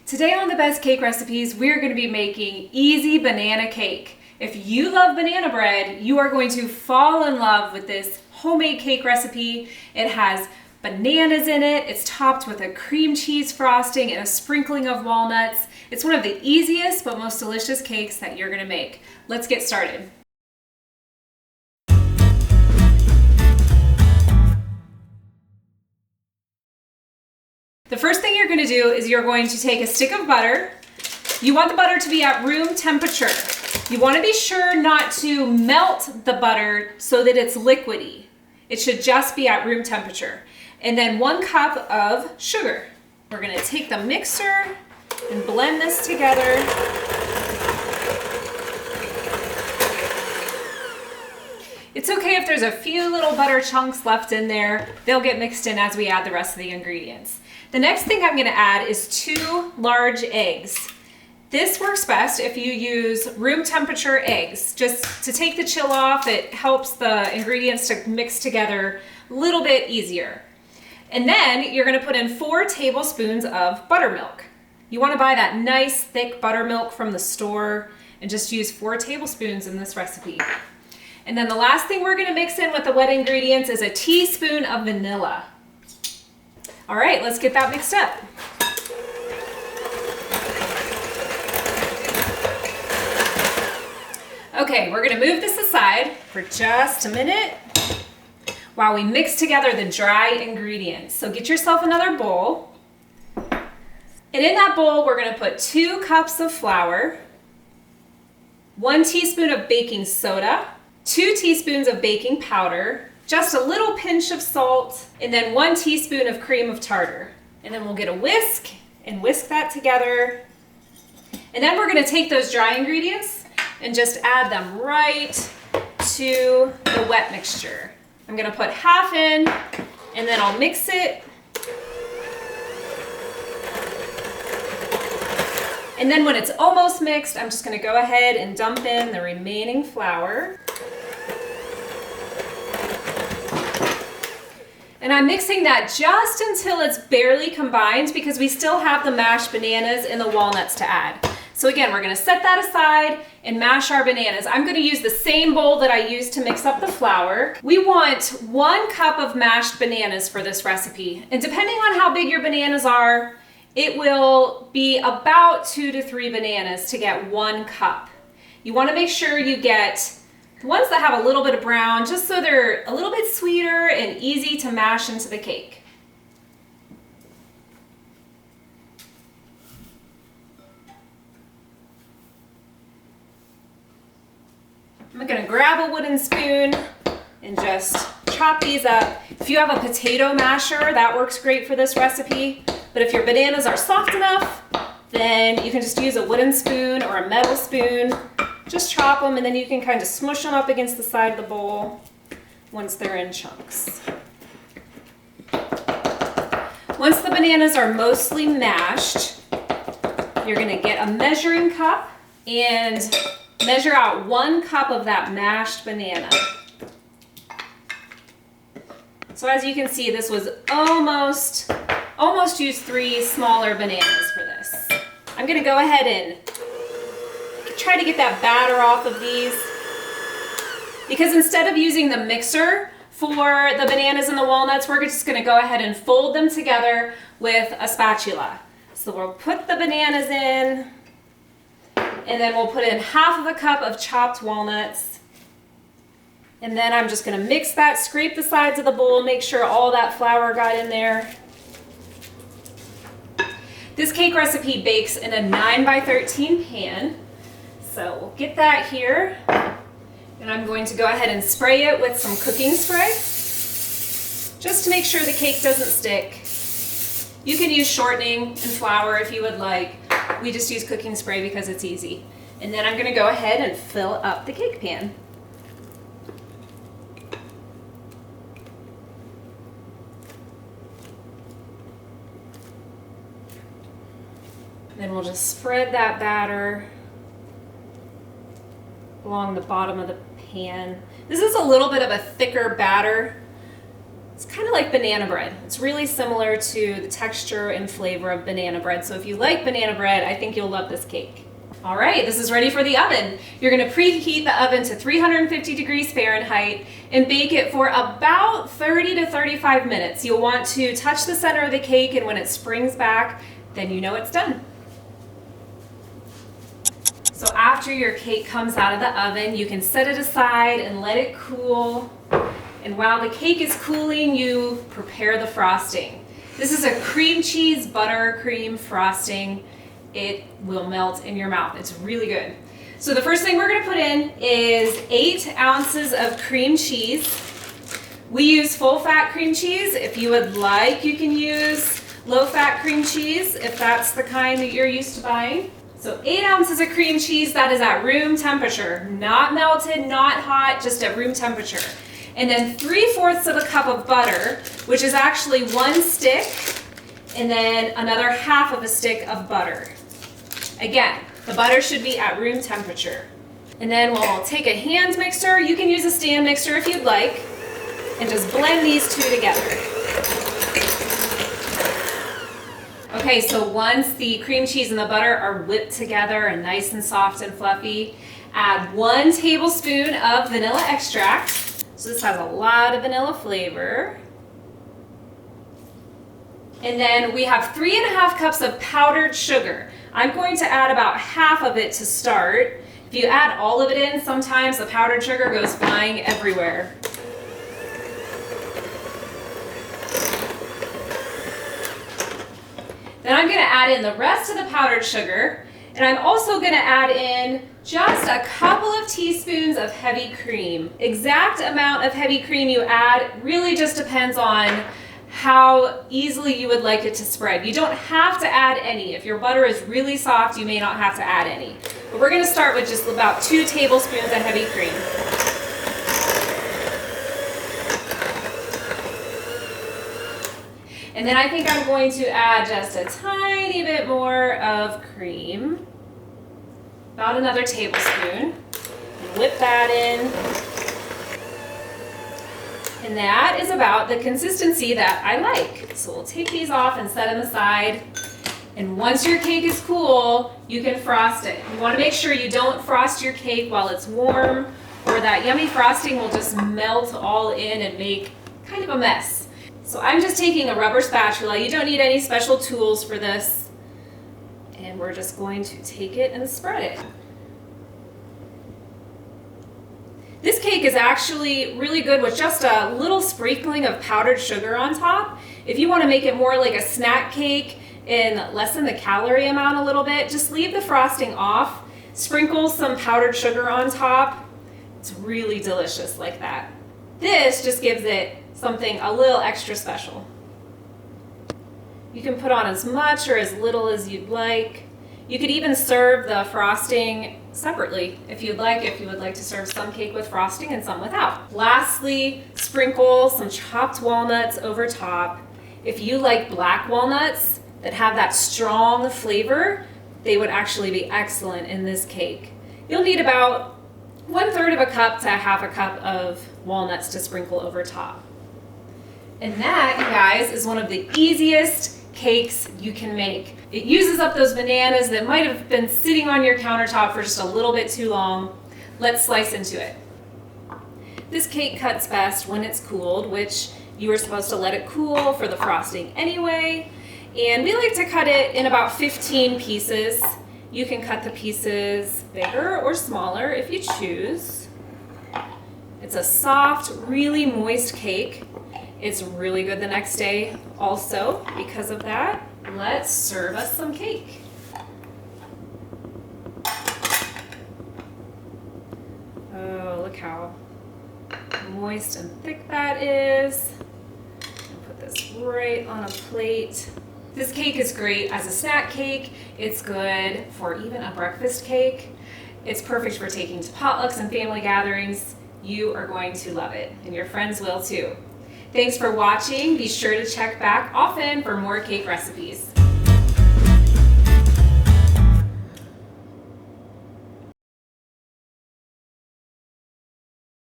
Today on The Best Cake Recipes, we're going to be making easy banana cake. If you love banana bread, you are going to fall in love with this homemade cake recipe. It has bananas in it, it's topped with a cream cheese frosting and a sprinkling of walnuts. It's one of the easiest but most delicious cakes that you're going to make. Let's get started. The first thing you're going to do is you're going to take a stick of butter. You want the butter to be at room temperature. You want to be sure not to melt the butter so that it's liquidy. It should just be at room temperature. And then 1 cup of sugar. We're going to take the mixer and blend this together. It's okay if there's a few little butter chunks left in there. They'll get mixed in as we add the rest of the ingredients. The next thing I'm going to add is 2 large eggs. This works best if you use room temperature eggs. Just to take the chill off, it helps the ingredients to mix together a little bit easier. And then you're going to put in 4 tablespoons of buttermilk. You want to buy that nice thick buttermilk from the store and just use 4 tablespoons in this recipe. And then the last thing we're going to mix in with the wet ingredients is a teaspoon of vanilla. All right, let's get that mixed up. Okay, we're gonna move this aside for just a minute while we mix together the dry ingredients. So get yourself another bowl. And in that bowl, we're gonna put 2 cups of flour, 1 teaspoon of baking soda, 2 teaspoons of baking powder, just a little pinch of salt, and then 1 teaspoon of cream of tartar. And then we'll get a whisk and whisk that together. And then we're gonna take those dry ingredients and just add them right to the wet mixture. I'm gonna put half in, and then I'll mix it. And then when it's almost mixed, I'm just gonna go ahead and dump in the remaining flour. And I'm mixing that just until it's barely combined because we still have the mashed bananas and the walnuts to add. So again, we're gonna set that aside and mash our bananas. I'm gonna use the same bowl that I used to mix up the flour. We want 1 cup of mashed bananas for this recipe. And depending on how big your bananas are, it will be about 2 to 3 bananas to get 1 cup. You wanna make sure you get the ones that have a little bit of brown, just so they're a little bit sweeter and easy to mash into the cake. I'm gonna grab a wooden spoon and just chop these up. If you have a potato masher, that works great for this recipe. But if your bananas are soft enough, then you can just use a wooden spoon or a metal spoon. Just chop them, and then you can kind of smush them up against the side of the bowl once they're in chunks. Once the bananas are mostly mashed, you're gonna get a measuring cup and measure out 1 cup of that mashed banana. So as you can see, this was almost used 3 smaller bananas for this. I'm gonna go ahead and try to get that batter off of these, because instead of using the mixer for the bananas and the walnuts, we're just gonna go ahead and fold them together with a spatula. So we'll put the bananas in, and then we'll put in half of a cup of chopped walnuts. And then I'm just gonna mix that, scrape the sides of the bowl, make sure all that flour got in there. This cake recipe bakes in a 9 by 13 pan. So we'll get that here, and I'm going to go ahead and spray it with some cooking spray, just to make sure the cake doesn't stick. You can use shortening and flour if you would like. We just use cooking spray because it's easy. And then I'm gonna go ahead and fill up the cake pan. Then we'll just spread that batter along the bottom of the pan. This is a little bit of a thicker batter, It's kind of like banana bread. It's really similar to the texture and flavor of banana bread. So if you like banana bread, I think you'll love this cake. All right, this is ready for the oven. You're gonna preheat the oven to 350 degrees Fahrenheit and bake it for about 30 to 35 minutes. You'll want to touch the center of the cake, and when it springs back, then you know it's done. So after your cake comes out of the oven, you can set it aside and let it cool. And while the cake is cooling, you prepare the frosting. This is a cream cheese buttercream frosting. It will melt in your mouth. It's really good. So the first thing we're gonna put in is 8 ounces of cream cheese. We use full-fat cream cheese. If you would like, you can use low-fat cream cheese if that's the kind that you're used to buying. So 8 ounces of cream cheese, that is at room temperature. Not melted, not hot, just at room temperature. And then 3/4 of a cup of butter, which is actually 1 stick, and then another 1/2 of a stick of butter. Again, the butter should be at room temperature. And then we'll take a hand mixer. You can use a stand mixer if you'd like, and just blend these two together. Okay, so once the cream cheese and the butter are whipped together and nice and soft and fluffy, add 1 tablespoon of vanilla extract. So this has a lot of vanilla flavor. And then we have 3.5 cups of powdered sugar. I'm going to add about 1/2 of it to start. If you add all of it in, sometimes the powdered sugar goes flying everywhere. Then I'm gonna add in the rest of the powdered sugar, and I'm also gonna add in just a couple of teaspoons of heavy cream. Exact amount of heavy cream you add really just depends on how easily you would like it to spread. You don't have to add any. If your butter is really soft, you may not have to add any. But we're gonna start with just about 2 tablespoons of heavy cream. And then I think I'm going to add just a tiny bit more of cream, about another tablespoon. Whip that in. And that is about the consistency that I like. So we'll take these off and set them aside. And once your cake is cool, you can frost it. You want to make sure you don't frost your cake while it's warm, or that yummy frosting will just melt all in and make kind of a mess. So I'm just taking a rubber spatula. You don't need any special tools for this. And we're just going to take it and spread it. This cake is actually really good with just a little sprinkling of powdered sugar on top. If you want to make it more like a snack cake and lessen the calorie amount a little bit, just leave the frosting off, sprinkle some powdered sugar on top. It's really delicious like that. This just gives it something a little extra special. You can put on as much or as little as you'd like. You could even serve the frosting separately if you'd like, if you would like to serve some cake with frosting and some without. Lastly, sprinkle some chopped walnuts over top. If you like black walnuts that have that strong flavor, they would actually be excellent in this cake. You'll need about 1/3 of a cup to 1/2 a cup of walnuts to sprinkle over top. And that, you guys, is one of the easiest cakes you can make. It uses up those bananas that might have been sitting on your countertop for just a little bit too long. Let's slice into it. This cake cuts best when it's cooled, which you were supposed to let it cool for the frosting anyway. And we like to cut it in about 15 pieces. You can cut the pieces bigger or smaller if you choose. It's a soft, really moist cake. It's really good the next day also because of that. Let's serve us some cake. Oh, look how moist and thick that is. I'll put this right on a plate. This cake is great as a snack cake. It's good for even a breakfast cake. It's perfect for taking to potlucks and family gatherings. You are going to love it, and your friends will too. Thanks for watching. Be sure to check back often for more cake recipes.